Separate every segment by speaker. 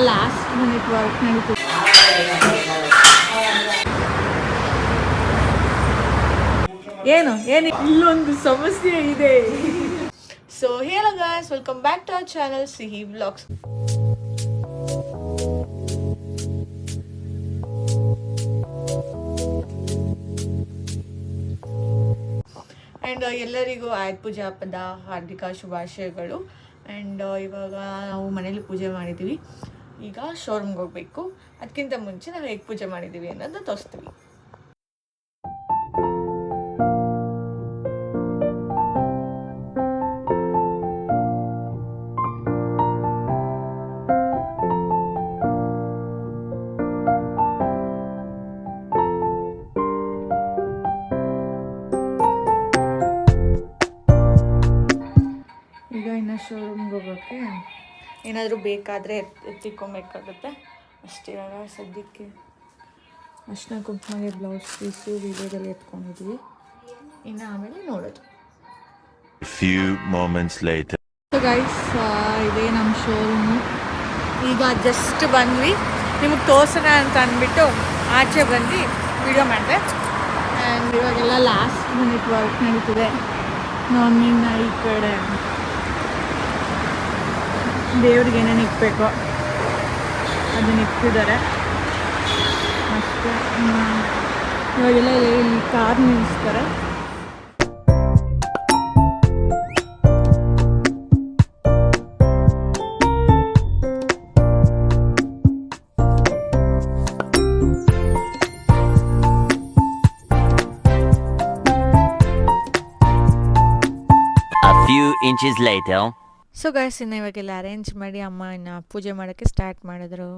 Speaker 1: Last minute work ನಡೀತು. ಏನು ಇಲ್ಲೊಂದು ಸಮಸ್ಯೆ ಇದೆ. ಸೊ ಹೇಳೋ guys, welcome back to our channel Sihi vlogs. And ಎಲ್ಲರಿಗೂ ಆಯುಧ ಪೂಜಾ ಹಬ್ಬದ ಹಾರ್ದಿಕ ಶುಭಾಶಯಗಳು. ಆ್ಯಂಡ್ ಇವಾಗ ನಾವು ಮನೇಲಿ ಪೂಜೆ ಮಾಡಿದ್ದೀವಿ. ಈಗ ಶೋರೂಮ್ಗೆ ಹೋಗಬೇಕು. ಅದಕ್ಕಿಂತ ಮುಂಚೆ ನಾವು ಹೇಗೆ ಪೂಜೆ ಮಾಡಿದ್ದೀವಿ ಅನ್ನೋದು ತೋರಿಸ್ತೀವಿ. ಈಗ ಇನ್ನು ಶೋರೂಮ್ಗೆ ಹೋಗೋಕ್ಕೆ ಏನಾದರೂ ಬೇಕಾದರೆ ಎತ್ತಿಕೊಬೇಕಾಗುತ್ತೆ ಅಷ್ಟೇ. ಇವಾಗ ಸದ್ಯಕ್ಕೆ ಅರ್ಶಿನ ಕುಂಕುಮಗೆ ಬ್ಲೌಸ್ ಪೀಸು ವಿಡಿಯೋದಲ್ಲಿ ಎತ್ಕೊಂಡಿದ್ವಿ. ಇನ್ನು ಆಮೇಲೆ ನೋಡೋದು.
Speaker 2: Few moments later.
Speaker 1: So guys, ಇದೇ ನಮ್ಮ ಶೋರೂಮು. ಈಗ ಜಸ್ಟ್ ಬಂದ್ವಿ, ನಿಮಗೆ ತೋರ್ಸೋಣ ಅಂತ ಅಂದ್ಬಿಟ್ಟು ಆಚೆ ಬಂದು ವಿಡಿಯೋ ಮಾಡಿದೆ. ಆ್ಯಂಡ್ ಇವಾಗೆಲ್ಲ ಲಾಸ್ಟ್ ಮಿನಿಟ್ ವರ್ಕ್ ನಡೀತಿದೆ. ನಾನಿನ್ನ ಈ ಕಡೆ ದೇವ್ರಿಗೆ ಏನೇನು ಇಕ್ಬೇಕು ಅದನ್ನ ಇಕ್ತಿದ್ದಾರೆ ಅಷ್ಟೇ. ಇವಾಗೆಲ್ಲ ಇಲ್ಲಿ ಕಾರ್ ನಿಲ್ಲಿಸ್ತಾರೆ.
Speaker 2: A few inches later.
Speaker 1: So guys, ಇನ್ನು ಇವಾಗೆಲ್ಲ ಅರೇಂಜ್ ಮಾಡಿ ಅಮ್ಮ ಇನ್ನು ಪೂಜೆ ಮಾಡೋಕ್ಕೆ ಸ್ಟಾರ್ಟ್ ಮಾಡಿದ್ರು.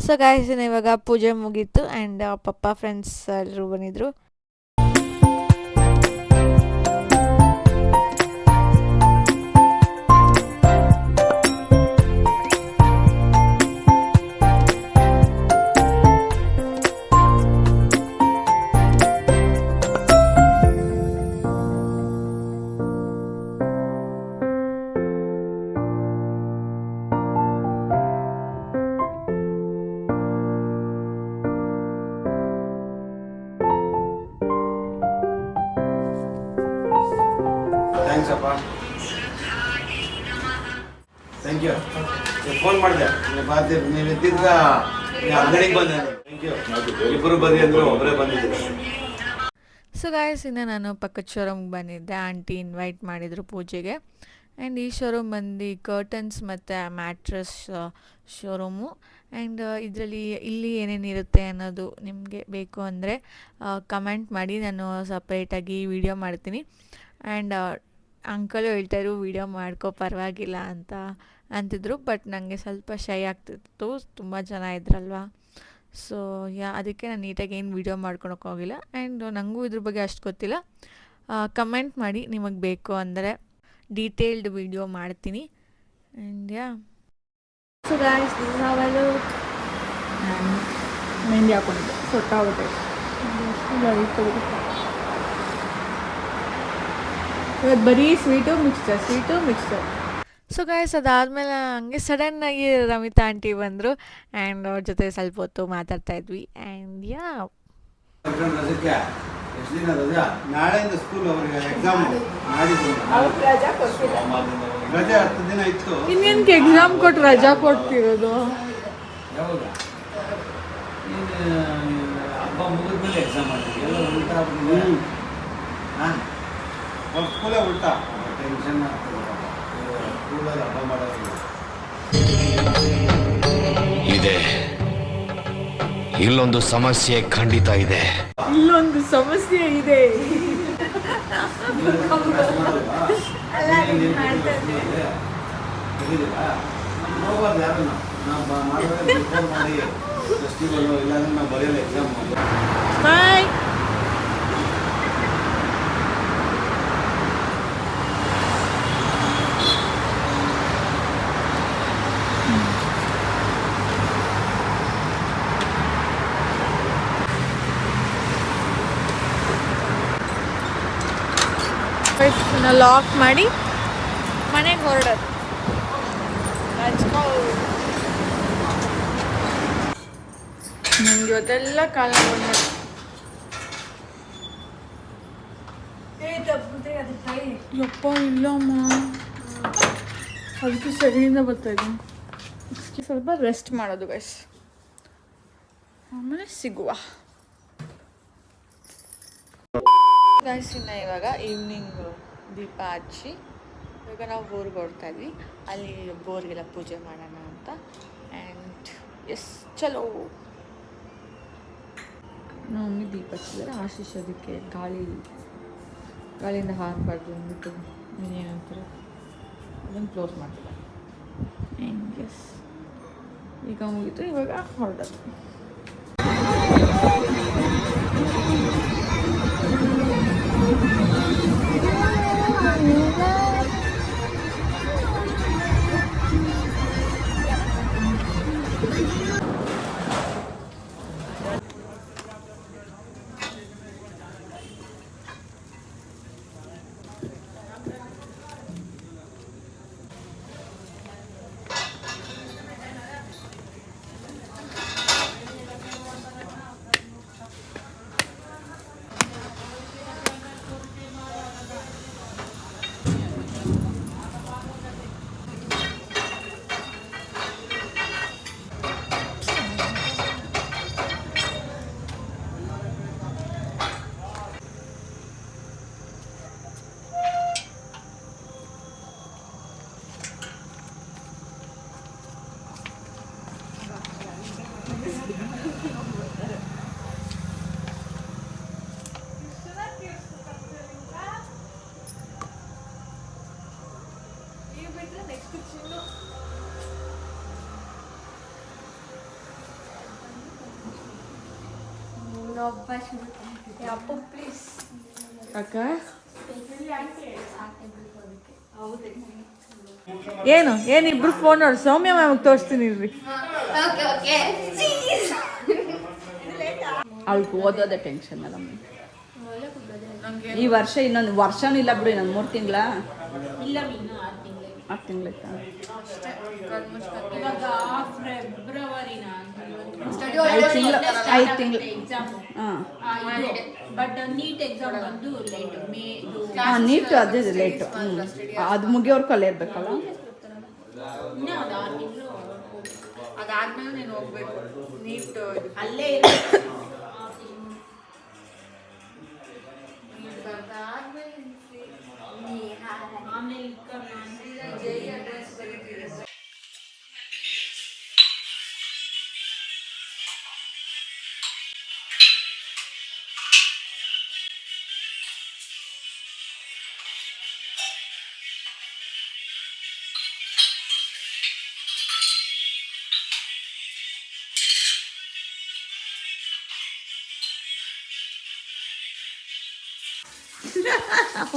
Speaker 1: ಸೊ ಗಾಯ್ಸ್, ಇವಾಗ ಪೂಜೆ ಮುಗೀತು. ಆ್ಯಂಡ್ ಪಪ್ಪ ಫ್ರೆಂಡ್ಸ್ ಎಲ್ಲರೂ ಬಂದಿದ್ರು.
Speaker 3: ಥ್ಯಾಂಕ್ಸ್ ಅಪ್ಪ, ಥ್ಯಾಂಕ್ ಯು. ಫೋನ್ ಮಾಡಿದೆ, ನೀವು ಎದ್ದಿದ್ದ ಅಂಗಡಿಗೆ ಬಂದೆ. Thank you. ಇಬ್ಬರು ಬನ್ನಿ ಅಂದರು, ಒಬ್ಬರೇ ಬಂದಿದ್ದೀವಿ.
Speaker 1: ಸೊ ಗಾಯ್ಸ್, ಇನ್ನು ನಾನು ಪಕ್ಕದ ಶೋರೂಮ್ಗೆ ಬಂದಿದ್ದೆ. ಆಂಟಿ ಇನ್ವೈಟ್ ಮಾಡಿದರು ಪೂಜೆಗೆ. ಆ್ಯಂಡ್ ಈ ಶೋರೂಮ್ ಬಂದು ಕರ್ಟನ್ಸ್ ಮತ್ತು ಮ್ಯಾಟ್ರಸ್ ಶೋರೂಮು. ಆ್ಯಂಡ್ ಇದರಲ್ಲಿ ಇಲ್ಲಿ ಏನೇನಿರುತ್ತೆ ಅನ್ನೋದು ನಿಮಗೆ ಬೇಕು ಅಂದರೆ ಕಮೆಂಟ್ ಮಾಡಿ, ನಾನು ಸಪ್ರೇಟಾಗಿ ವಿಡಿಯೋ ಮಾಡ್ತೀನಿ. ಆ್ಯಂಡ್ ಅಂಕಲು ಹೇಳ್ತಾಯಿದ್ರು ವೀಡಿಯೋ ಮಾಡ್ಕೋ ಪರವಾಗಿಲ್ಲ ಅಂತ ಅಂತಿದ್ರು. ಬಟ್ ನನಗೆ ಸ್ವಲ್ಪ ಶೈ ಆಗ್ತಿತ್ತು, ತುಂಬ ಜನ ಇದ್ರಲ್ವ. ಸೊ ಅದಕ್ಕೆ ನಾನು ನೀಟಾಗಿ ಏನು ವೀಡಿಯೋ ಮಾಡ್ಕೊಳಕ್ಕೆ ಹೋಗಿಲ್ಲ. ಆ್ಯಂಡ್ ನನಗೂ ಇದ್ರ ಬಗ್ಗೆ ಅಷ್ಟು ಗೊತ್ತಿಲ್ಲ. ಕಮೆಂಟ್ ಮಾಡಿ ನಿಮಗೆ ಬೇಕು ಅಂದರೆ ಡೀಟೇಲ್ಡ್ ವೀಡಿಯೋ ಮಾಡ್ತೀನಿ. And so guys, this is how I look. And mehndi ಹಾಕೊಂಡಿದ್ದೆ, ಸೊಟ್ಟಾಗುತ್ತೆ. ಇವತ್ತು ಬರೀ ಸ್ವೀಟು ಮಿಕ್ಸ್ಚರ್. ಸೊ ಗೈಸ್, ಅದಾದಮೇಲೆ ಹಂಗೆ ಸಡನ್ನಾಗಿ ರಮಿತಾ ಆಂಟಿ ಬಂದರು. ಆ್ಯಂಡ್ ಅವ್ರ ಜೊತೆ ಸ್ವಲ್ಪ ಹೊತ್ತು ಮಾತಾಡ್ತಾ ಇದ್ವಿ. ಆ್ಯಂಡ್
Speaker 3: ರಜಕ್ಕೆ ಎಷ್ಟು ದಿನ ರಜಾ? ನಾಳೆಯಿಂದ ಸ್ಕೂಲ್ ಅವ್ರಿಗೆ ಎಕ್ಸಾಮ್. ರಜೆ 10 ದಿನ ಇತ್ತು.
Speaker 1: ಇನ್ನೇನಕ್ಕೆ ಎಕ್ಸಾಮ್ ಕೊಟ್ಟು ರಜಾ ಕೊಡ್ತಿರೋದು?
Speaker 3: ಯಾವಾಗ ಹಬ್ಬ ಮುಗಿದ್ಮೇಲೆ ಎಕ್ಸಾಮ್ ಮಾಡ್ತೀವಿ. ಎಲ್ಲ ಉಲ್ಟಾ ಆಗ್ಬಿಟ್ಟಿದೆ. ಹಾಂ, ಅವ್ರ ಸ್ಕೂಲೇ ಉಲ್ಟಾ. ಟೆನ್ಷನ್ ಆಗ್ತದೆ ಸ್ಕೂಲಲ್ಲಿ ಹಬ್ಬ ಮಾಡೋದು.
Speaker 4: ಇದೆ, ಇಲ್ಲೊಂದು ಸಮಸ್ಯೆ ಖಂಡಿತ ಇದೆ.
Speaker 3: ಹೋಗ್ಬಾರ್ದು ಯಾರು ನಾವು ಮಾಡೋದೇ ಬಿಫೋರ್ ಮಾಡಿ ಫೆಸ್ಟಿವಲ್ಲು, ಇಲ್ಲಾಂದ್ರೆ ನಾವು ಬರೆಯಲ್ಲ ಎಕ್ಸಾಮ್.
Speaker 1: ಬಾಯ್. ಲಾಕ್ ಮಾಡಿ ಮನೆಗೆ ಹೊರಡೋದು. ನನಗೆ ಇವತ್ತೆಲ್ಲ ಕಾಲ ಬಂದ್ಬಿಟ್ಟು ಯಪ್ಪ ಇಲ್ಲಮ್ಮ, ಅದಕ್ಕೆ ಸರಿಯಿಂದ ಬರ್ತಾಯಿದ್ದೀನಿ. ಸ್ವಲ್ಪ ರೆಸ್ಟ್ ಮಾಡೋದು ಗೈಸ್, ಆಮೇಲೆ ಸಿಗುವ ಗೈಸ್. ಇನ್ನು ಇವಾಗ ಈವ್ನಿಂಗ್ ದೀಪ ಹಚ್ಚಿ ಇವಾಗ ನಾವು ಬೋರ್ಗೆ ಹೊರಡ್ತಾ ಇದ್ವಿ. ಅಲ್ಲಿ ಬೋರ್ಗೆಲ್ಲ ಪೂಜೆ ಮಾಡೋಣ ಅಂತ. ಆ್ಯಂಡ್ ಚಲೋ ನಮ್ಮ ಮಮ್ಮಿ ದೀಪ ಹಚ್ಚಿದ್ದಾರೆ. ಆಶೀಶ್ ಅದಕ್ಕೆ ಗಾಳಿಯಿಂದ ಹಾರಬಾರ್ದು ಅಂದ್ಬಿಟ್ಟು ಏನಂತಾರೆ ಅದನ್ನು ಕ್ಲೋಸ್ ಮಾಡ್ತಿದ್ದಾರೆ. ಆ್ಯಂಡ್ ಈಗ ಮುಗೀತು, ಇವಾಗ ಹೊರಡೋದು. ಅಕ್ಕ ಏನು ಇಬ್ರು ಫೋನ್ ನೋಡಿ ಸೌಮ್ಯ ಮ್ಯಾಮ್ಗೆ ತೋರಿಸ್ತೀನಿ ಇರ್ರಿ.
Speaker 5: ಅವಳಿಗೆ ಓದೋದೇ ಟೆನ್ಷನ್ ಅಲ್ಲ. ಈ ವರ್ಷ ಇನ್ನೊಂದು ವರ್ಷನೂ ಇಲ್ಲ ಬಿಡಿ, ನಾನು 3 ತಿಂಗಳ ಇಲ್ಲ, 6 ತಿಂಗಳಾಯ್ತಾ? ಐದು ತಿಂಗಳು. ಹಾಂ, ನೀಟು ಅದೇ ಲೇಟು. ಅದು ಮುಗಿಯೋರ್ಕು ಅಲ್ಲೇ ಇರಬೇಕಲ್ಲ.
Speaker 1: ಅದಾದ್ಮೇಲೆ ನೀನು ಹೋಗ್ಬೇಕು, ನೀಟ್
Speaker 5: ಅಲ್ಲೇ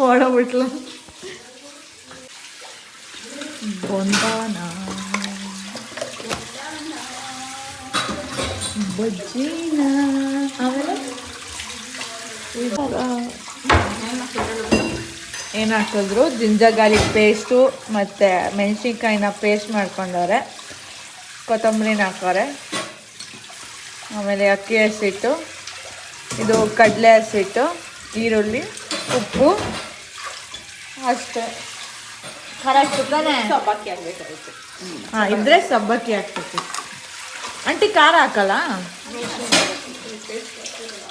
Speaker 1: ಓಡೋಗ್ಬಿಟ್ಲು ಬೊಂದಾನ ಬಜ್ಜಿನ ಆಮೇಲೆ ಏನು ಹಾಕಿದ್ರು ಜಿಂಜರ್ ಗಾರ್ಲಿಕ್ ಪೇಸ್ಟು ಮತ್ತು ಮೆಣಸಿನ್ಕಾಯಿನ ಪೇಸ್ಟ್ ಮಾಡ್ಕೊಂಡವ್ರೆ, ಕೊತ್ತಂಬರಿನ ಹಾಕೋರೆ, ಆಮೇಲೆ ಅಕ್ಕಿ ಹಸಿಟ್ಟು, ಇದು ಕಡಲೆ ಹಸಿಟ್ಟು, ಈರುಳ್ಳಿ, ಉಪ್ಪು ಅಷ್ಟೇ. ಖಾರ ತಾನೆ
Speaker 5: ಸಬ್ಬಕ್ಕಿ ಆಗಬೇಕಾಗುತ್ತೆ.
Speaker 1: ಹಾಂ ಇದ್ರೆ ಸಬ್ಬಕ್ಕಿ ಹಾಕ್ಬೇಕು. ಆಂಟಿ ಖಾರ ಹಾಕಲ್ಲ?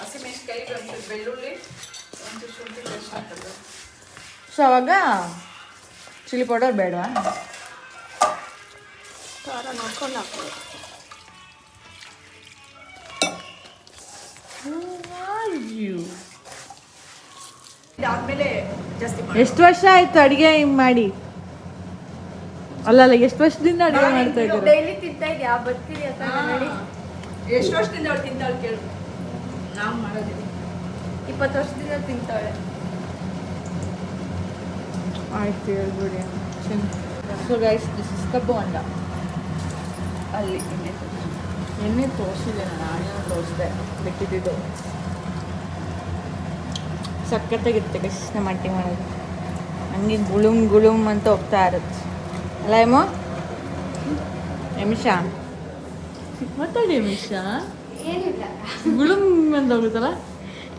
Speaker 5: ಹಸಿಮೆಣಸಿನಕಾಯಿ, ಬೆಳ್ಳುಳ್ಳಿ, ಒಂದು ಶುಂಠಿ ಪೇಸ್ಟ್ ಹಾಕೋದು.
Speaker 1: ಸೊ ಅವಾಗ ಚಿಲ್ಲಿ ಪೌಡರ್ ಬೇಡವಾ?
Speaker 5: ಖಾರ ನೋಡ್ಕೊಂಡು ಹಾಕೋದು. ಇದಾದ್ಮೇಲೆ ಜಾಸ್ತಿ
Speaker 1: ಎಷ್ಟು ವರ್ಷ ಆಯ್ತು ಅಡಿಗೆ ಹಿಂಗ್ ಮಾಡಿ? ಅಲ್ಲಲ್ಲ ಎಷ್ಟು ವರ್ಷದಿಂದ ಅಡಿಗೆ ಮಾಡ್ತಾ ಇದ್ದೀರಾ?
Speaker 6: ಡೈಲಿ ತಿಂತಾ ಇದೆಯಾ? ಬರ್ತೀರಿ ಅಂತ ನೋಡಿ.
Speaker 5: ಎಷ್ಟು ವರ್ಷದಿಂದ ಅವ್ಳು ತಿಂತಾಳು ಕೇಳು. ನಾವು ಮಾಡೋದಿಲ್ಲ.
Speaker 6: 20 ವರ್ಷದಿಂದ ತಿಂತಾಳೆ.
Speaker 1: ಆಯ್ತು ಹೇಳ್ಬಿಡಿ. So guys this is the bonda.
Speaker 5: ಅಲ್ಲಿ
Speaker 1: ಎಣ್ಣೆ ತೋರಿಸಿದೆ, ನಾನು ಆನಿಯನ್ ತೋರಿಸಿದೆ ಬಿಟ್ಟಿದ್ದು. ಸಖತ್ತಾಗಿರುತ್ತೆ ಗೈಸ್ ನಮ್ಮ ಆಂಟಿ ಮಾಡೋದು. ಹಂಗೆ ಗುಳುಮ್ ಗುಳುಮ್ ಅಂತ ಹೋಗ್ತಾ ಇರುತ್ತೆ ಅಲ್ಲ ಏಮೋ? ಎಮಿಷ ಮಾತಾಡಿ ಎಮಿಷ.
Speaker 6: ಏನಿಲ್ಲ,
Speaker 1: ಗುಳುಮ್ ಅಂತ ಹೋಗುತ್ತಲ್ಲ.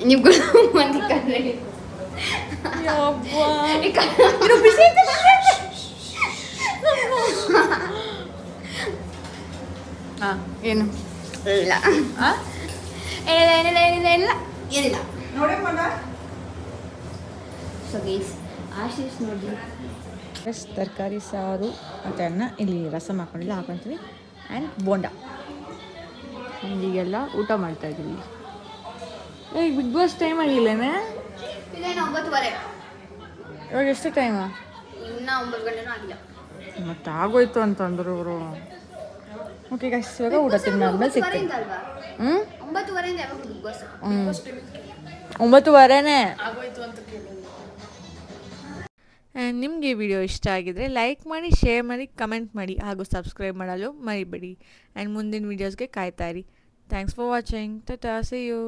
Speaker 6: ನೀವು ಮಂದಿ ಕಂಡ್ರೆ
Speaker 1: ಹಾಂ ಏನು
Speaker 6: ಇಲ್ಲ
Speaker 1: ಹಾಂ
Speaker 6: ಏನಿಲ್ಲ ಏನಿಲ್ಲ ಏನಿಲ್ಲ ಏನಿಲ್ಲ.
Speaker 5: ನೋಡಿ ಮಗ.
Speaker 6: ಸೊ ಗೈಸ್ ಆಶೀಶ್ ನೋಡಿ
Speaker 1: ತರಕಾರಿ ಸಾರು ಮತ್ತು ಅನ್ನ, ಇಲ್ಲಿ ರಸಮ್ ಹಾಕೊಂಡಿಲ್ಲ ಹಾಕೊತೀವಿ, ಆ್ಯಂಡ್ ಬೋಂಡ. ಹೀಗೆಲ್ಲ ಊಟ ಮಾಡ್ತಾಯಿದ್ದೀವಿ. ಈಗ ಬಿಗ್ ಬಾಸ್ ಟೈಮ್ ಆಗಿಲ್ಲೇನೆ?
Speaker 6: ಇದೇನು 9:30.
Speaker 1: ಇವಾಗ ಎಷ್ಟು ಟೈಮು?
Speaker 6: ಇನ್ನೂ 9 ಗಂಟೆನೂ ಆಗಿಲ್ಲ.
Speaker 1: ಮತ್ತೆ ಆಗೋಯ್ತು ಅಂತಂದ್ರು ಇವರು. ಓಕೆ ಗೈಸ್, ಇವಾಗ ಊಟ ತಿಂದಾದ್ಮೇಲೆ ಸಿಗ್ತೀನಿ.
Speaker 6: 9:30 ಅಲ್ವಾ?
Speaker 1: ಹ್ಞೂ
Speaker 6: 9:30 ಯಾವಾಗ ಬಿಗ್ ಬಾಸ್?
Speaker 1: 9:30ನೇ.
Speaker 5: ಆಗೋಯ್ತು ಅಂತ ಕೇಳೋದು.
Speaker 1: ಆ್ಯಂಡ್ ನಿಮಗೆ ಈ ವಿಡಿಯೋ ಇಷ್ಟ ಆಗಿದರೆ ಲೈಕ್ ಮಾಡಿ, ಶೇರ್ ಮಾಡಿ, ಕಮೆಂಟ್ ಮಾಡಿ ಹಾಗೂ ಸಬ್ಸ್ಕ್ರೈಬ್ ಮಾಡಲು ಮರಿಬೇಡಿ. ಆ್ಯಂಡ್ ಮುಂದಿನ ವೀಡಿಯೋಸ್ಗೆ ಕಾಯ್ತಾ ಇರಿ. Thanks for watching. Ta-ta, see you.